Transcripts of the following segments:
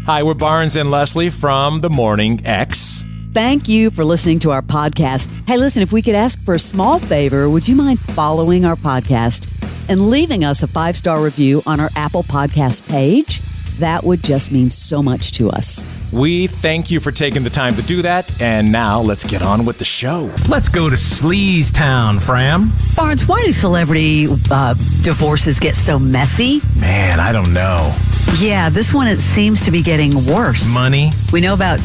Hi, we're Barnes and Leslie from The Morning X. Thank you for listening to our podcast. Hey, listen, if we could ask for a small favor, would you mind following our podcast and leaving us a 5-star review on our Apple Podcast page? That would just mean so much to us. We thank you for taking the time to do that. And now let's get on with the show. Let's go to Sleaze Town, Fram. Barnes, why do celebrity divorces get so messy? Man, I don't know. Yeah, this one, it seems to be getting worse. Money. We know about,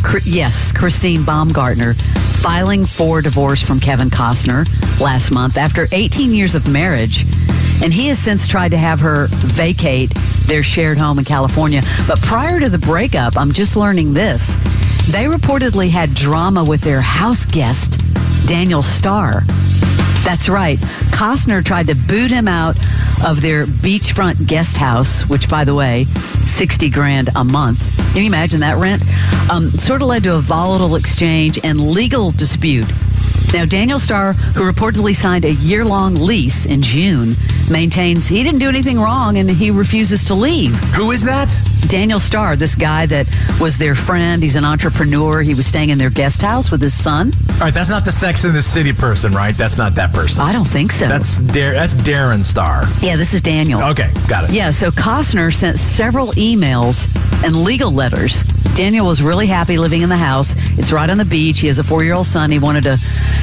Christine Baumgartner filing for divorce from Kevin Costner last month after 18 years of marriage. And he has since tried to have her vacate their shared home in California. But prior to the breakup, I'm just learning this. They reportedly had drama with their house guest, Daniel Starr. That's right. Costner tried to boot him out of their beachfront guest house, which, by the way, $60,000 a month. Can you imagine that rent? Sort of led to a volatile exchange and legal dispute. Now, Daniel Starr, who reportedly signed a year-long lease in June, maintains he didn't do anything wrong and he refuses to leave. Who is that? Daniel Starr, this guy that was their friend. He's an entrepreneur. He was staying in their guest house with his son. All right, that's not the Sex and the City person, right? That's not that person. I don't think so. That's Darren Starr. Yeah, this is Daniel. Okay, got it. Yeah, so Costner sent several emails and legal letters. Daniel was really happy living in the house. It's right on the beach. He has a 4-year-old son. He wanted to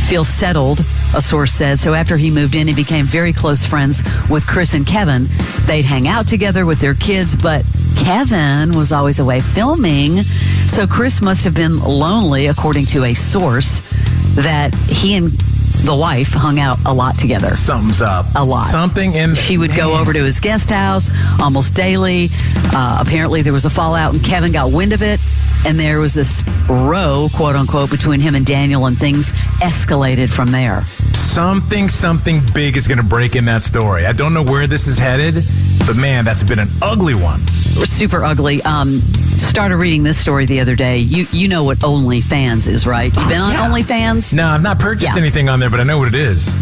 feel settled, a source said. So after he moved in, he became very close friends with Chris and Kevin. They'd hang out together with their kids, but Kevin was always away filming. So Chris must have been lonely, according to a source, that he and the wife hung out a lot together. Something's up. A lot. Something in... She would go over to his guest house almost daily. Apparently there was a fallout and Kevin got wind of it. And there was this row, quote unquote, between him and Daniel, and things escalated from there. Something big is going to break in that story. I don't know where this is headed, but man, that's been an ugly one. Super ugly. Started reading this story the other day. You know what OnlyFans is, right? You've been on OnlyFans? No, I've not purchased anything on there, but I know what it is.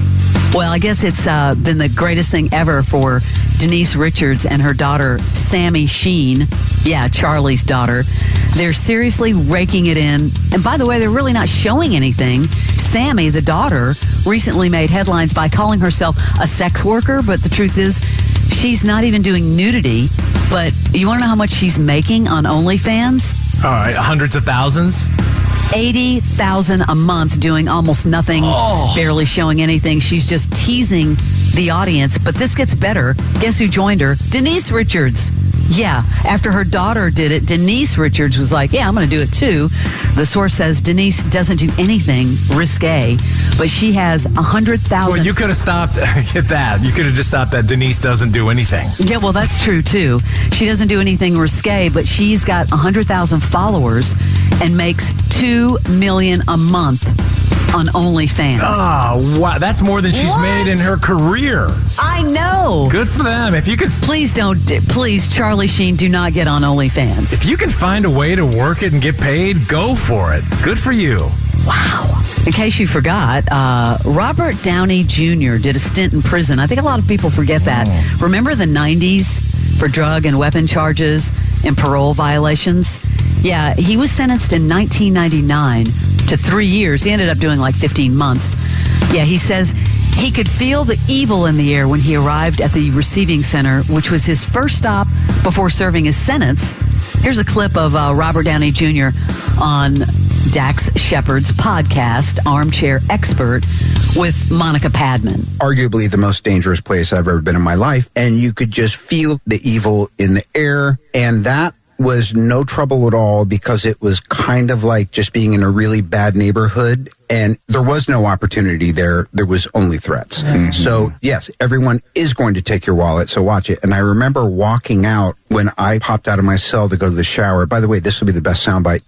Well, I guess it's been the greatest thing ever for Denise Richards and her daughter, Sammy Sheen. Yeah, Charlie's daughter. They're seriously raking it in. And by the way, they're really not showing anything. Sammy, the daughter, recently made headlines by calling herself a sex worker. But the truth is, she's not even doing nudity. But you want to know how much she's making on OnlyFans? All right, hundreds of thousands? $80,000 a month doing almost nothing, barely showing anything. She's just teasing the audience. But this gets better. Guess who joined her? Denise Richards. Yeah, after her daughter did it, Denise Richards was like, yeah, I'm going to do it too. The source says Denise doesn't do anything risque, but she has 100,000. Well, you could have stopped at that. You could have just stopped that Denise doesn't do anything. Yeah, well, that's true too. She doesn't do anything risque, but she's got 100,000 followers and makes $2 million a month on OnlyFans. Oh, wow. That's more than she's made in her career. I know. Good for them. If you could... Please, Charlie Sheen, do not get on OnlyFans. If you can find a way to work it and get paid, go for it. Good for you. Wow. In case you forgot, Robert Downey Jr. did a stint in prison. I think a lot of people forget that. Remember the 90s for drug and weapon charges and parole violations? Yeah, he was sentenced in 1999 to 3 years. He ended up doing like 15 months. Yeah, he says he could feel the evil in the air when he arrived at the receiving center, which was his first stop before serving his sentence. Here's a clip of Robert Downey Jr. on Dax Shepard's podcast, Armchair Expert, with Monica Padman. Arguably the most dangerous place I've ever been in my life. And you could just feel the evil in the air. And that was no trouble at all because it was kind of like just being in a really bad neighborhood. And there was no opportunity there. There was only threats. Mm-hmm. So, yes, everyone is going to take your wallet, so watch it. And I remember walking out when I popped out of my cell to go to the shower. By the way, this will be the best soundbite.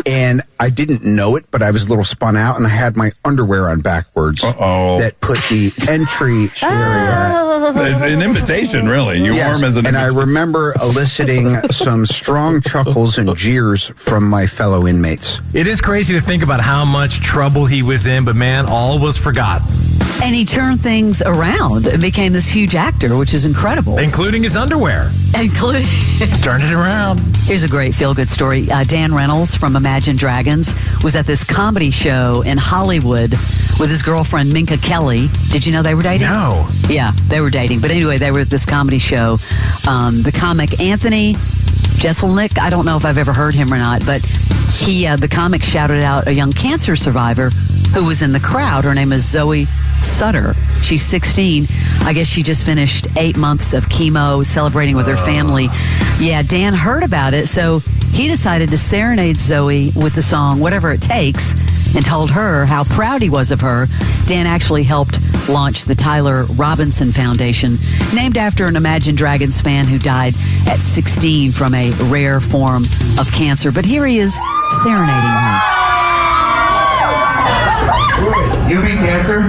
And I didn't know it, but I was a little spun out, and I had my underwear on backwards. That put the entry area. It's an invitation, really. You warm as an invitation. And I remember eliciting some strong chuckles and jeers from my fellow inmates. It is crazy to think about how much trouble he was in, but man, all was forgotten. And he turned things around and became this huge actor, which is incredible. Including his underwear. Including... Turned it around. Here's a great feel-good story. Dan Reynolds from Imagine Dragons was at this comedy show in Hollywood with his girlfriend Minka Kelly. Did you know they were dating? No. Yeah, they were dating. But anyway, they were at this comedy show. The comic Anthony Jeselnik, I don't know if I've ever heard him or not, but the comic shouted out a young cancer survivor who was in the crowd. Her name is Zoe Sutter. She's 16. I guess she just finished 8 months of chemo, celebrating with her family. Yeah, Dan heard about it, so he decided to serenade Zoe with the song Whatever It Takes and told her how proud he was of her. Dan actually helped launch the Tyler Robinson Foundation, named after an Imagine Dragons fan who died at 16 from a rare form of cancer. But here he is serenading her. You beat cancer?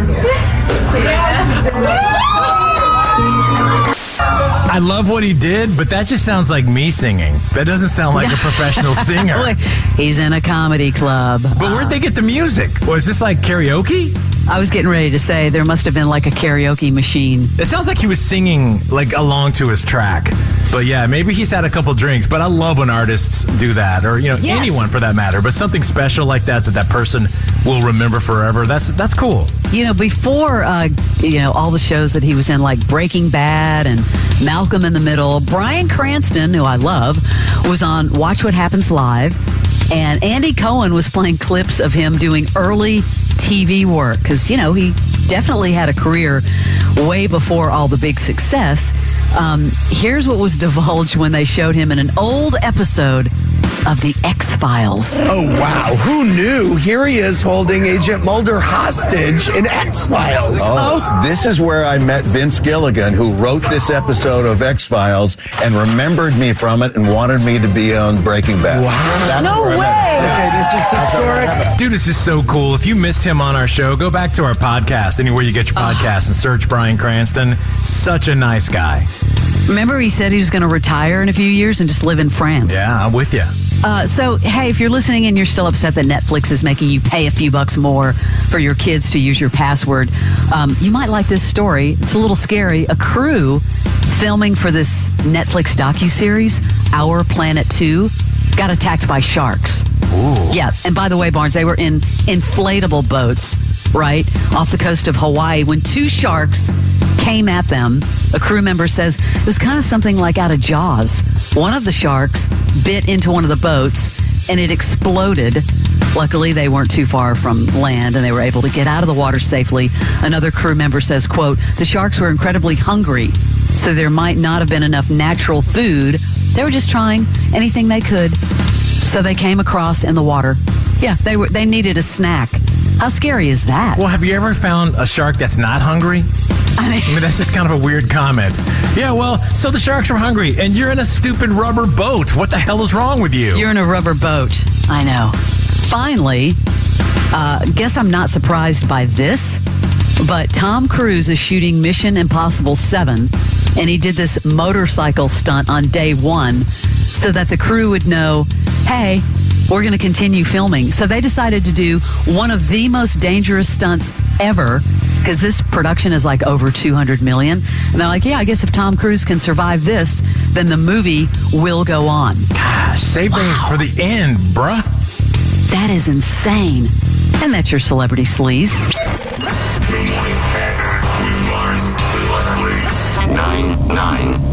I love what he did, but that just sounds like me singing. That doesn't sound like a professional singer. He's in a comedy club. But where'd they get the music? Was this like karaoke? I was getting ready to say there must have been like a karaoke machine. It sounds like he was singing like along to his track. But yeah, maybe he's had a couple drinks. But I love when artists do that, or Yes. anyone for that matter. But something special like that person will remember forever. That's cool. Before all the shows that he was in, like Breaking Bad and Malcolm in the Middle, Bryan Cranston, who I love, was on Watch What Happens Live, and Andy Cohen was playing clips of him doing early TV work because he definitely had a career way before all the big success. Here's what was divulged when they showed him in an old episode of The X-Files. Oh, wow. Who knew? Here he is holding Agent Mulder hostage in X-Files. This is where I met Vince Gilligan, who wrote this episode of X-Files and remembered me from it and wanted me to be on Breaking Bad. Wow. No way. Okay, this is historic. Dude, it's just so cool. If you missed him on our show, go back to our podcast, anywhere you get your podcast, and search Bryan Cranston. Such a nice guy. Remember he said he was going to retire in a few years and just live in France? Yeah, I'm with you. So, hey, if you're listening and you're still upset that Netflix is making you pay a few bucks more for your kids to use your password, you might like this story. It's a little scary. A crew filming for this Netflix docuseries, Our Planet 2, got attacked by sharks. Ooh. Yeah, and by the way, Barnes, they were in inflatable boats, right, off the coast of Hawaii when two sharks came at them. A crew member says it was kind of something like out of Jaws. One of the sharks bit into one of the boats and it exploded. Luckily, they weren't too far from land and they were able to get out of the water safely. Another crew member says, quote, the sharks were incredibly hungry, so there might not have been enough natural food. They were just trying anything they could. So they came across in the water. Yeah, they needed a snack. How scary is that? Well, have you ever found a shark that's not hungry? I mean, that's just kind of a weird comment. Yeah, well, so the sharks were hungry, and you're in a stupid rubber boat. What the hell is wrong with you? You're in a rubber boat. I know. Finally, guess I'm not surprised by this, but Tom Cruise is shooting Mission Impossible 7, and he did this motorcycle stunt on day one so that the crew would know, hey, we're going to continue filming. So they decided to do one of the most dangerous stunts ever, because this production is like over $200 million. And they're like, yeah, I guess if Tom Cruise can survive this, then the movie will go on. Gosh, save things for the end, bruh. That is insane. And that's your Celebrity Sleaze. The Morning X with Barnes, with Leslie. 9-9.